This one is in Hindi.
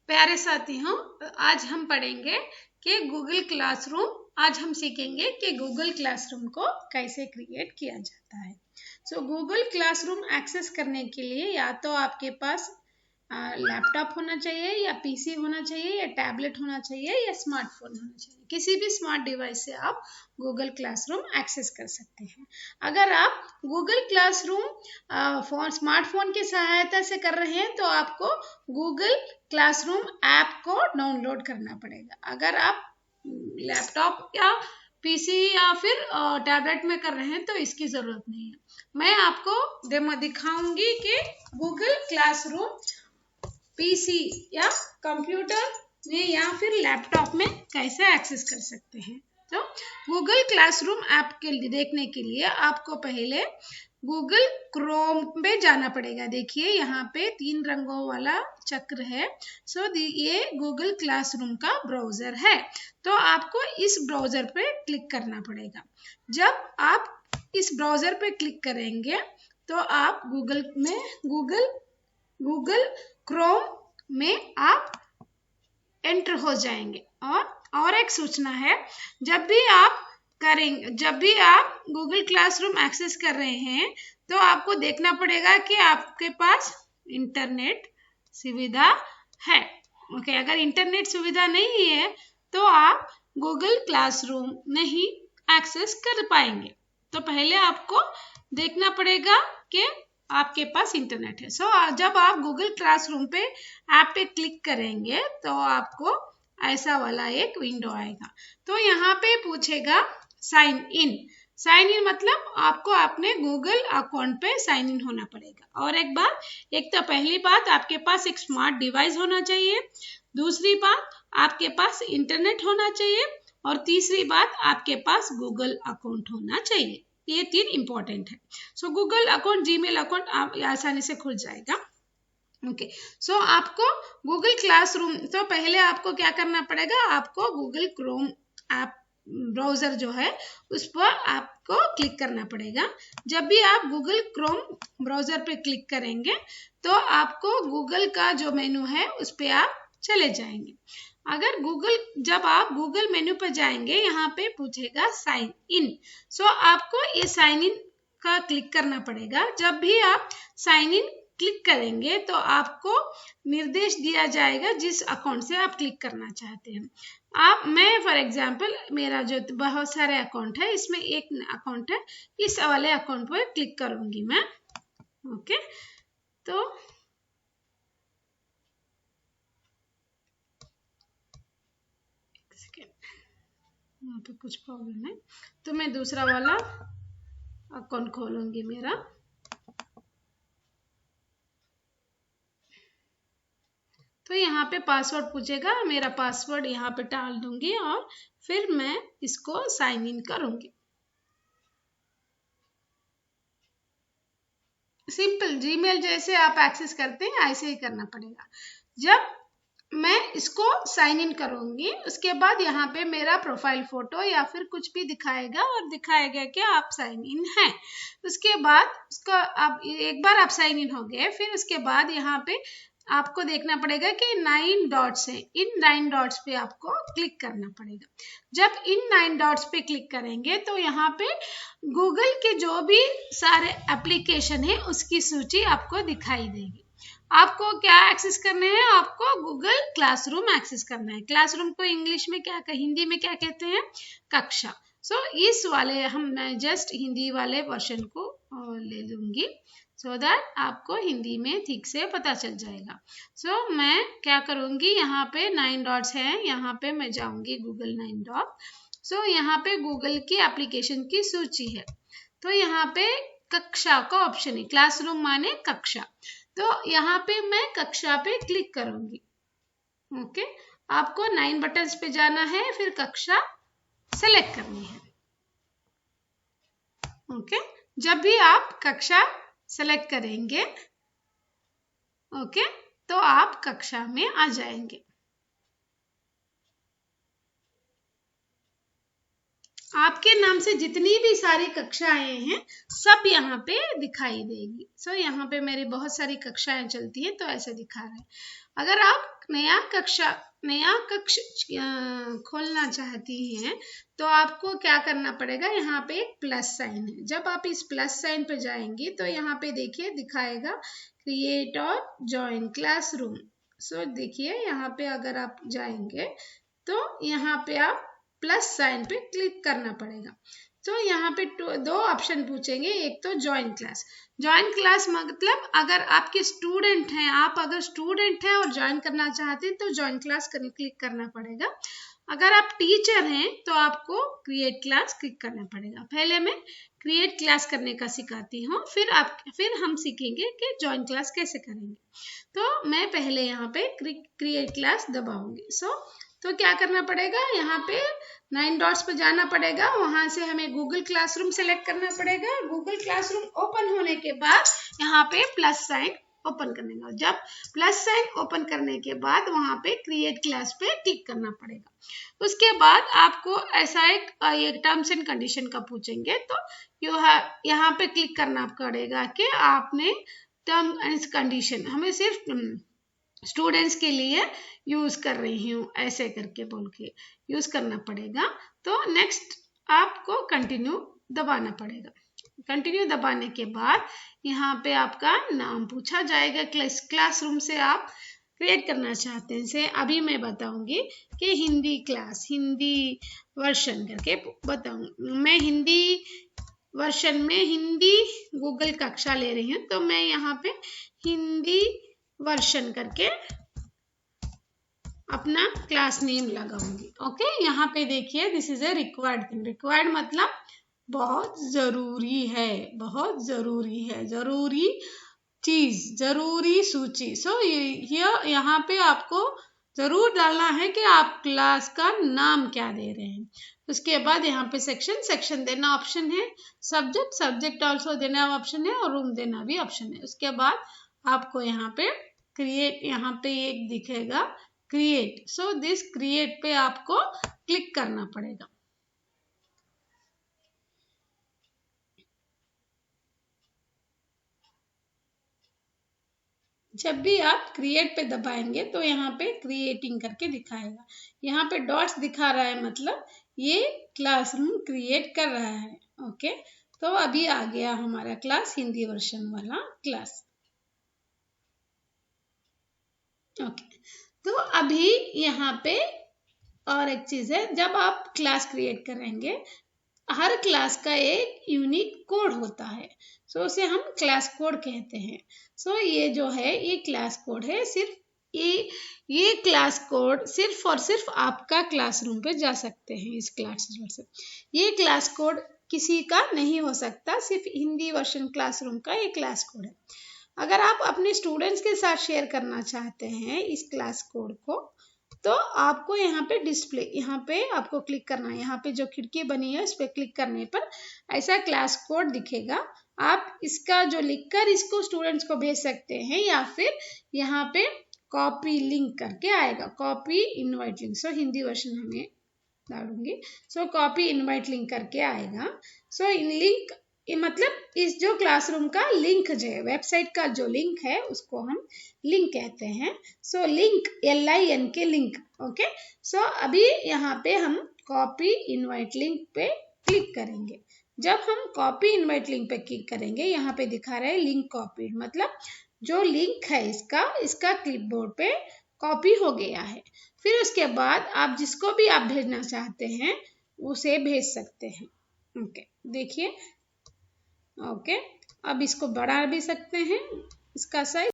प्यारे साथियों, आज हम पढ़ेंगे कि गूगल क्लासरूम। आज हम सीखेंगे कि गूगल क्लासरूम को कैसे क्रिएट किया जाता है। गूगल क्लासरूम एक्सेस करने के लिए या तो आपके पास लैपटॉप होना चाहिए या पीसी होना चाहिए या टैबलेट होना चाहिए या स्मार्टफोन होना चाहिए। किसी भी स्मार्ट डिवाइस से आप गूगल क्लासरूम एक्सेस कर सकते हैं। अगर आप गूगल क्लासरूम स्मार्टफोन की सहायता से कर रहे हैं तो आपको गूगल क्लासरूम ऐप को डाउनलोड करना पड़ेगा। अगर आप लैपटॉप या पीसी या फिर टैबलेट में कर रहे हैं तो इसकी जरूरत नहीं है। मैं आपको दिखाऊंगी कि गूगल क्लासरूम पीसी या कंप्यूटर में या फिर लैपटॉप में कैसे एक्सेस कर सकते हैं। तो गूगल क्लासरूम ऐप के लिए देखने के लिए आपको पहले गूगल क्रोम पे जाना पड़ेगा। देखिए यहाँ पे 3 रंगों वाला चक्र है। ये गूगल क्लासरूम का ब्राउजर है। तो आपको इस ब्राउजर पे क्लिक करना पड़ेगा। जब आप इस ब्राउजर पे क्लिक करेंगे तो आप गूगल क्रोम में आप एंटर हो जाएंगे। और एक सूचना है, जब भी आप गूगल क्लासरूम एक्सेस कर रहे हैं तो आपको देखना पड़ेगा कि आपके पास इंटरनेट सुविधा है। ओके, अगर इंटरनेट सुविधा नहीं है तो आप गूगल क्लासरूम नहीं एक्सेस कर पाएंगे। तो पहले आपको देखना पड़ेगा कि आपके पास इंटरनेट है। जब आप गूगल क्लासरूम पे ऐप पे क्लिक करेंगे तो आपको ऐसा वाला एक विंडो आएगा। तो यहाँ पे पूछेगा साइन इन मतलब आपको अपने गूगल अकाउंट पे साइन इन होना पड़ेगा। और एक तो पहली बात आपके पास एक स्मार्ट डिवाइस होना चाहिए, दूसरी बात आपके पास इंटरनेट होना चाहिए और तीसरी बात आपके पास गूगल अकाउंट होना चाहिए। ये 3 इंपॉर्टेंट है। गूगल अकाउंट, जीमेल अकाउंट आप आसानी से खुल जाएगा। ओके, आपको गूगल क्लासरूम, तो पहले आपको क्या करना पड़ेगा, आपको गूगल क्रोम ऐप ब्राउजर जो है उस पर आपको क्लिक करना पड़ेगा। जब भी आप गूगल क्रोम ब्राउजर पे क्लिक करेंगे तो आपको गूगल का जो मेनू है उस पे आप चले जाएंगे। जब आप गूगल मेन्यू पर जाएंगे, यहाँ पे पूछेगा साइन इन। आपको ये साइन इन का क्लिक करना पड़ेगा। जब भी आप साइन इन क्लिक करेंगे तो आपको निर्देश दिया जाएगा जिस अकाउंट से आप क्लिक करना चाहते हैं। मैं फॉर एग्जांपल, मेरा जो बहुत सारे अकाउंट है इसमें एक अकाउंट है, इस वाले अकाउंट पर क्लिक करूंगी मैं। ओके, तो यहाँ पे कुछ प्रॉब्लम है तो मैं दूसरा वाला अकाउंट खोलूंगी मेरा। तो यहाँ पे पासवर्ड पूछेगा, मेरा पासवर्ड यहाँ पे डाल दूंगी और फिर मैं इसको साइन इन करूंगी। सिंपल जीमेल जैसे आप एक्सेस करते हैं ऐसे ही करना पड़ेगा। जब मैं इसको साइन इन करूंगी उसके बाद यहाँ पे मेरा प्रोफाइल फोटो या फिर कुछ भी दिखाएगा और दिखाएगा कि आप साइन इन हैं। उसके बाद एक बार आप साइन इन हो गए, फिर उसके बाद यहाँ पे आपको देखना पड़ेगा कि 9 डॉट्स है, इन 9 डॉट्स पे आपको क्लिक करना पड़ेगा। जब इन 9 डॉट्स पे क्लिक करेंगे तो यहाँ पे गूगल के जो भी सारे एप्लीकेशन है उसकी सूची आपको दिखाई देगी। आपको क्या एक्सेस करना है, आपको गूगल क्लासरूम एक्सेस करना है। क्लासरूम को इंग्लिश में हिंदी में क्या कहते हैं, कक्षा। इस वाले मैं जस्ट हिंदी वाले वर्जन को ले लूंगी सो दैट आपको हिंदी में ठीक से पता चल जाएगा। मैं क्या करूंगी, यहाँ पे 9 डॉट्स हैं, यहाँ पे मैं जाऊंगी गूगल 9 डॉट। यहाँ पे गूगल की एप्लीकेशन की सूची है। तो यहाँ पे कक्षा का ऑप्शन है, क्लासरूम माने कक्षा। तो यहाँ पे मैं कक्षा पे क्लिक करूंगी। ओके, आपको 9 बटन्स पे जाना है, फिर कक्षा सेलेक्ट करनी है। ओके, जब भी आप कक्षा सेलेक्ट करेंगे ओके तो आप कक्षा में आ जाएंगे। आपके नाम से जितनी भी सारी कक्षाएं हैं सब यहाँ पे दिखाई देगी। यहाँ पे मेरी बहुत सारी कक्षाएं चलती है तो ऐसे दिखा रहा है। अगर आप नया कक्ष खोलना चाहती हैं तो आपको क्या करना पड़ेगा, यहाँ पे एक प्लस साइन है। जब आप इस प्लस साइन पे जाएंगे तो यहाँ पे देखिए दिखाएगा क्रिएट और ज्वाइन क्लासरूम। सो देखिए यहाँ पे अगर आप जाएंगे तो यहाँ पे आप प्लस साइन पे क्लिक करना पड़ेगा। तो यहाँ पे दो ऑप्शन पूछेंगे, एक तो ज्वाइन क्लास मतलब अगर आपके स्टूडेंट हैं, आप अगर स्टूडेंट हैं और ज्वाइन करना चाहते हैं तो ज्वाइन क्लास क्लिक करना पड़ेगा। अगर आप टीचर हैं तो आपको क्रिएट क्लास क्लिक करना पड़ेगा। पहले मैं क्रिएट क्लास करने का सिखाती हूँ, फिर हम सीखेंगे कि ज्वाइन क्लास कैसे करेंगे। तो मैं पहले यहाँ पे क्रिएट क्लास दबाऊंगी। तो क्या करना पड़ेगा, यहाँ पे 9 डॉट्स पे जाना पड़ेगा, वहां से हमें गूगल क्लासरूम सेलेक्ट करना पड़ेगा। गूगल क्लासरूम ओपन होने के बाद यहाँ पे प्लस साइन ओपन करने का, जब प्लस साइन ओपन करने के बाद वहां पे क्रिएट क्लास पे क्लिक करना पड़ेगा। उसके बाद आपको ऐसा एक टर्म्स एंड कंडीशन का पूछेंगे, तो यहाँ पे क्लिक करना पड़ेगा कि आपने टर्म एंड कंडीशन हमें सिर्फ स्टूडेंट्स के लिए यूज कर रही हूँ ऐसे करके बोल के यूज करना पड़ेगा। तो नेक्स्ट आपको कंटिन्यू दबाना पड़ेगा। कंटिन्यू दबाने के बाद यहाँ पे आपका नाम पूछा जाएगा, क्लासरूम से आप क्रिएट करना चाहते हैं। से अभी मैं बताऊंगी कि हिंदी वर्षन करके बताऊंगी। मैं हिंदी वर्षन में हिंदी गूगल कक्षा ले रही हूँ, तो मैं यहाँ पे हिंदी वर्षन करके अपना क्लास नेम लगाऊंगी। ओके, यहाँ पे देखिए this is a required thing. Required मतलब बहुत जरूरी है, जरूरी चीज, जरूरी सूची। सो यहाँ पे आपको जरूर डालना है कि आप क्लास का नाम क्या दे रहे हैं। उसके बाद यहाँ पे सेक्शन देना ऑप्शन है, सब्जेक्ट ऑल्सो देना ऑप्शन है और रूम देना भी ऑप्शन है। उसके बाद आपको यहाँ पे क्रिएट, यहाँ पे एक दिखेगा क्रिएट। सो दिस क्रिएट पे आपको क्लिक करना पड़ेगा। जब भी आप क्रिएट पे दबाएंगे तो यहाँ पे क्रिएटिंग करके दिखाएगा। यहाँ पे डॉट्स दिखा रहा है, मतलब ये क्लासरूम क्रिएट कर रहा है। ओके, तो अभी आ गया हमारा क्लास, हिंदी वर्षन वाला क्लास। ओके, तो अभी यहाँ पे और एक चीज है, जब आप क्लास क्रिएट करेंगे हर क्लास का एक यूनिक कोड होता है। सो उसे हम क्लास कोड कहते हैं। सो ये जो है ये क्लास कोड है, सिर्फ ये क्लास कोड सिर्फ और सिर्फ आपका क्लासरूम पे जा सकते हैं। इस क्लासरूम से ये क्लास कोड किसी का नहीं हो सकता, सिर्फ हिंदी वर्षन क्लासरूम का ये क्लास कोड है। अगर आप अपने स्टूडेंट्स के साथ शेयर करना चाहते हैं इस क्लास कोड को, तो आपको यहाँ पे डिस्प्ले, यहाँ पे आपको क्लिक करना है। यहाँ पे जो खिड़की बनी है उस पर क्लिक करने पर ऐसा क्लास कोड दिखेगा। आप इसका जो लिखकर इसको स्टूडेंट्स को भेज सकते हैं, या फिर यहाँ पे कॉपी लिंक करके आएगा, कॉपी इनवाइट लिंक। सो हिंदी वर्षन हमें डालूंगी। सो कॉपी इनवाइट लिंक करके आएगा। सो इन लिंक मतलब इस जो क्लासरूम का लिंक जो है, वेबसाइट का जो लिंक है उसको हम लिंक कहते हैं। So link LINK link. Okay, so अभी यहाँ पे हम कॉपी इनवाइट लिंक पे क्लिक करेंगे। जब हम कॉपी इनवाइट लिंक पे क्लिक करेंगे, यहाँ पे दिखा रहा है लिंक कॉपीड, मतलब जो लिंक है इसका क्लिपबोर्ड पे कॉपी हो गया है। फिर उसके बाद आप जिसको भी आप भेजना चाहते हैं उसे भेज सकते हैं। ओके, देखिए। ओके, अब इसको बढ़ा भी सकते हैं, इसका साइज।